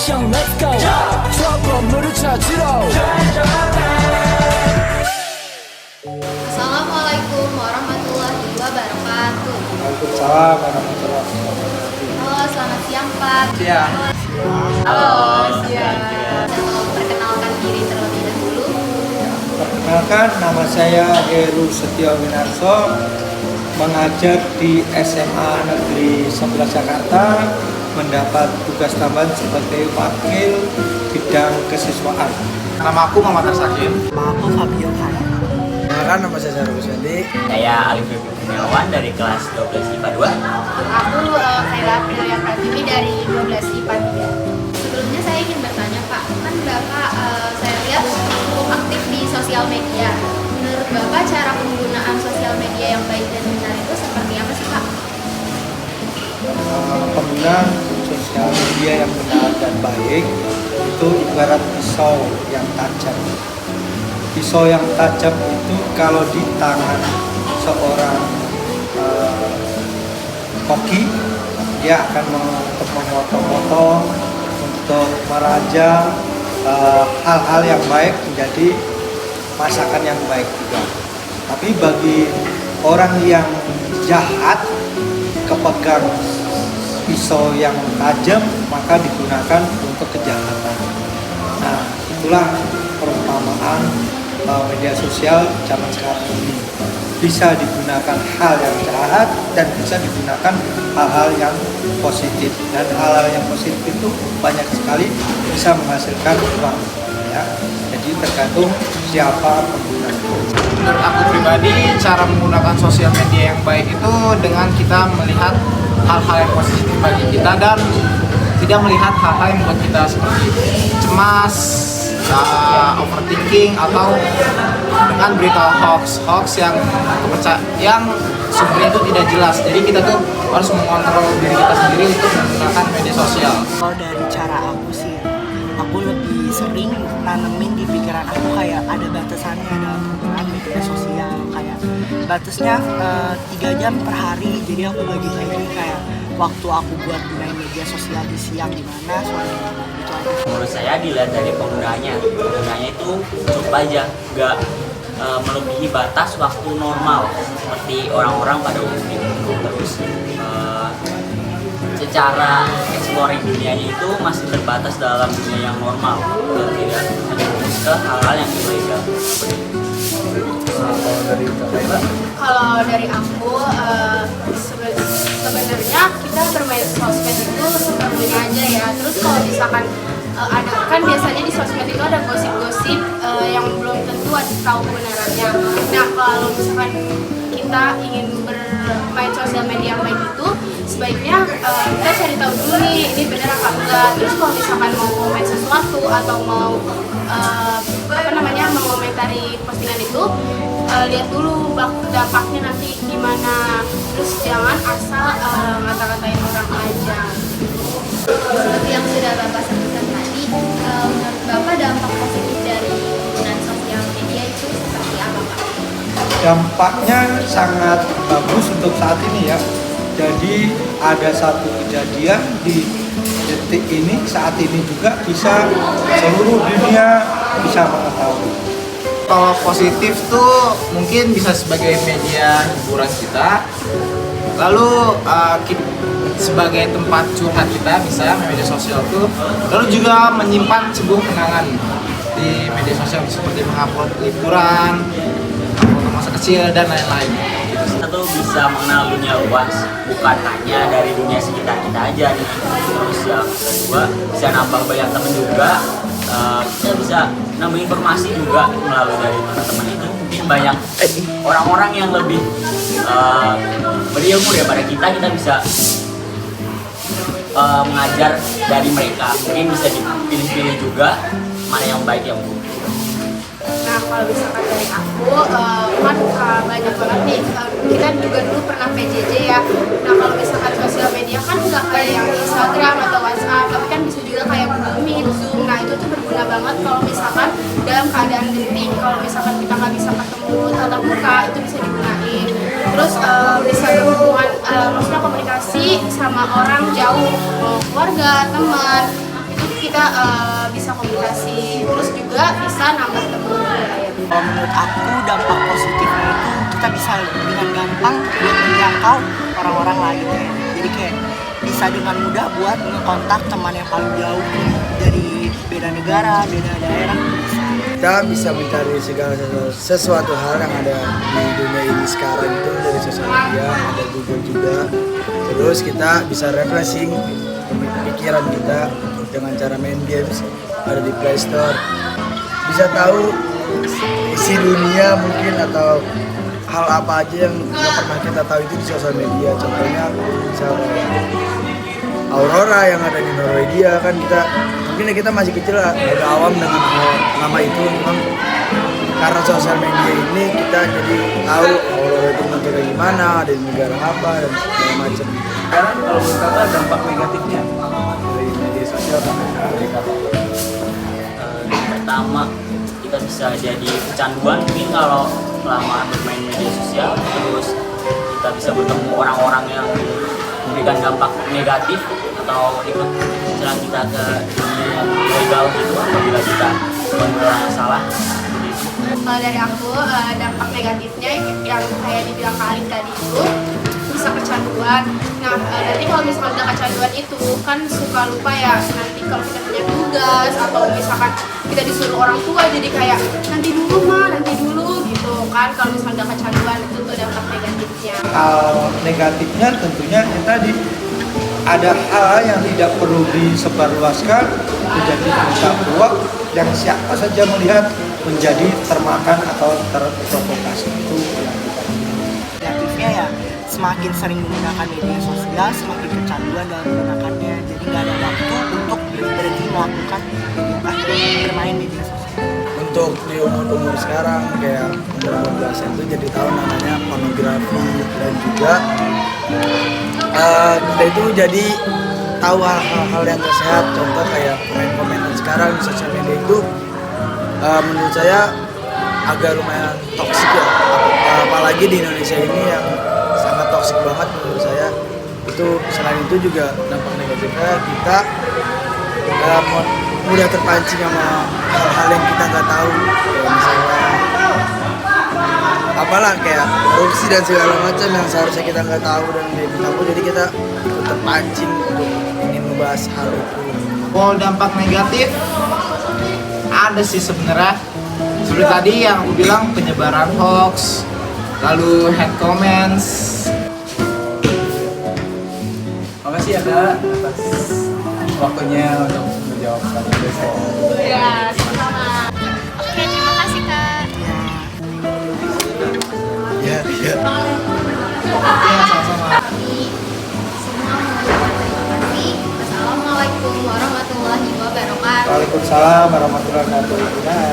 액션 let's go 저 건물을 찾으러 Assalamualaikum warahmatullahi wabarakatuh. Waalaikumsalam warahmatullahi wabarakatuh. Halo, selamat siang Pak. Siang. Halo, siang. Tolong perkenalkan diri terlebih dahulu. Perkenalkan, nama saya Heru Setio Winarso, mengajar di SMA Negeri 11 Jakarta, mendapat tugas tambahan sebagai wakil bidang kesiswaan. Nama aku Muhammad Arsakim. Nama aku Fabio Kaya. Perkenalkan, nama saya Sarah Busandi. Saya Alif Kurniawan dari kelas 12 IPA 2. Aku Kayla Aprilia Pratimi dari 12 IPA 3. Sebelumnya saya ingin bertanya Pak, kan Bapak saya lihat cukup aktif di sosial media. Menurut Bapak cara penggunaan sosial media yang baik dan benar itu seperti apa sih Pak? Penggunaan sosial media yang benar dan baik itu ibarat pisau yang tajam. Pisau yang tajam itu kalau di tangan seorang koki, dia akan memotong-motong untuk merajang hal-hal yang baik menjadi masakan yang baik juga. Tapi bagi orang yang jahat, kepegang pisau yang tajam, maka digunakan untuk kejahatan. Nah, itulah perumpamaan media sosial zaman sekarang ini. Bisa digunakan hal yang jahat dan bisa digunakan hal-hal yang positif. Dan hal-hal yang positif itu banyak sekali bisa menghasilkan uang. Ya. Jadi tergantung siapa penggunanya. Menurut aku pribadi, cara menggunakan sosial media yang baik itu dengan kita melihat hal-hal yang positif bagi kita dan tidak melihat hal-hal yang membuat kita seperti cemas, overthinking, atau dengan berita hoax yang sumbernya itu tidak jelas. Jadi kita tuh harus mengontrol diri kita sendiri untuk menggunakan media sosial. Kalau dari cara aku sih, aku lebih sering nanemin di pikiran aku kayak ada batasannya dalam penggunaan media sosial. Kayak batasnya 3 jam per hari. Jadi aku bagi-bagi kayak waktu aku buat main media sosial di siang gimana, sore gimana gitu aja. Menurut saya dilihat dari penggunaannya itu cukup aja, nggak melebihi batas waktu normal seperti orang-orang pada umumnya. Terus secara exploring dunianya itu masih terbatas dalam dunia yang normal dan tidak fokus ke hal-hal yang ilegal. Kalau dari aku sebenarnya kita bermain sosmed itu seperlunya aja ya. Terus kalau misalkan ada kan biasanya di sosmed itu ada gosip-gosip yang belum tentu tahu kebenarannya. Nah kalau misalkan kita ingin bermain sosial media yang baik itu sebaiknya kita cari tahu dulu nih ini benar apa enggak. Terus kalau misalkan mau komen sesuatu atau mau mengomentari postingan itu lihat dulu dampaknya nanti gimana. Terus jangan asal ngata-ngatain orang aja. Seperti yang sudah Bapak sebutkan tadi, menurut Bapak dampak positif dari penggunaan sosial media itu seperti apa Pak? Dampaknya sangat bagus untuk saat ini ya. Jadi ada satu kejadian di detik ini, saat ini juga bisa seluruh dunia bisa mengetahui. Kalau positif tuh mungkin bisa sebagai media hiburan kita, lalu sebagai tempat curhat kita bisa media sosial tuh, lalu juga menyimpan sebuah kenangan di media sosial seperti mengupload liburan, foto masa kecil dan lain-lain. Kita tuh bisa mengenal dunia luas, bukan hanya dari dunia sekitar kita aja nih. Terus yang kedua bisa nambah banyak teman juga. Kita bisa nambah informasi juga melalui dari teman-teman itu. Mungkin banyak orang-orang yang lebih berilmu daripada kita bisa mengajar dari mereka. Mungkin bisa dipilih-pilih juga mana yang baik yang buruk. Nah kalau misalkan dari aku kan banyak banget nih, kita juga dulu pernah PJJ ya. Nah kalau misalkan sosial media kan nggak kayak yang Instagram atau WhatsApp, tapi kan bisa juga kayak Google Meet, Zoom. Nah itu tuh berguna banget kalau misalkan dalam keadaan genting, kalau misalkan kita nggak bisa ketemu tatap muka, itu bisa digunain. Terus bisa berhubungan, maksudnya komunikasi sama orang jauh, keluarga, teman. kita bisa komunikasi, terus juga bisa nambah teman. Kalau menurut aku dampak positifnya itu kita bisa dengan gampang buat menjangkau orang-orang lain ya. Jadi kayak bisa dengan mudah buat ngekontak teman yang paling jauh dari beda negara, beda daerah. Kita bisa mencari segala sesuatu hal yang ada di dunia ini sekarang itu dari sosial media, ada Google juga. Terus kita bisa refreshing pikiran kita dengan cara main games, ada di Play Store. Bisa tahu isi dunia mungkin atau hal apa aja yang nggak pernah kita tahu itu di sosial media. Contohnya misalnya Aurora yang ada di Norwegia kan kita masih kecil lah, agak awam dengan nama itu. Memang karena sosial media ini kita jadi tahu Aurora itu bentuknya gimana, ada di negara apa dan segala macam. Sekarang kalau menurut kakak dampak negatifnya dari media sosial bagi kakak? Pertama, kita bisa jadi kecanduan mungkin kalau kelamaan bermain media sosial, terus kita bisa bertemu orang-orang yang memberikan dampak negatif atau ikut serang kita ke dunia ilegal gitu apabila kita melakukan hal yang salah. Kalau dari aku, dampak negatifnya yang kayak dibilang Kak Alin tadi itu bisa kecanduan. Nah, nanti kalau misalkan udah kecanduan itu kan suka lupa ya, nanti kalau kita punya tugas atau misalkan kita disuruh orang tua jadi kayak nanti dulu gitu kan. Kalau misalkan udah kecanduan itu tuh dampak negatifnya. Hal negatifnya tentunya yang tadi ada hal yang tidak perlu disebarluaskan menjadi berita hoax yang siapa saja melihat menjadi termakan atau terprovokasi. Itu yang kita Negatifnya ya semakin sering menggunakan media sosial, semakin kecanduan dalam menggunakannya. Jadi nggak ada waktu untuk berhenti melakukan bermain media sosial. Untuk di umur sekarang kayak umur 12 itu jadi tahu namanya pornografi, dan juga kita itu jadi tahu hal-hal yang gak sehat. Contoh kayak komen-komenan sekarang di sosial media itu menurut saya agak lumayan toksik ya, apalagi di Indonesia ini yang sangat toksik banget menurut saya. Itu selain itu juga dampak negatifnya kita mudah terpancing sama hal-hal yang kita nggak tahu, kayak misalnya apalah kayak korupsi dan segala macam yang seharusnya kita nggak tahu dan tahu, jadi kita terpancing untuk ingin membahas hal itu. Kalau dampak negatif ada sih sebenarnya. Seperti tadi yang aku bilang, penyebaran hoax, lalu hate comments. Makasih ya Kak atas waktunya untuk menjawab pertanyaan. Ya, sama-sama. Oke, terima kasih Kak. Ya. Ya, sama-sama. Semua mengucapkan terima kasih. Assalamualaikum warahmatullahi wabarakatuh. Waalaikumsalam warahmatullahi wabarakatuh.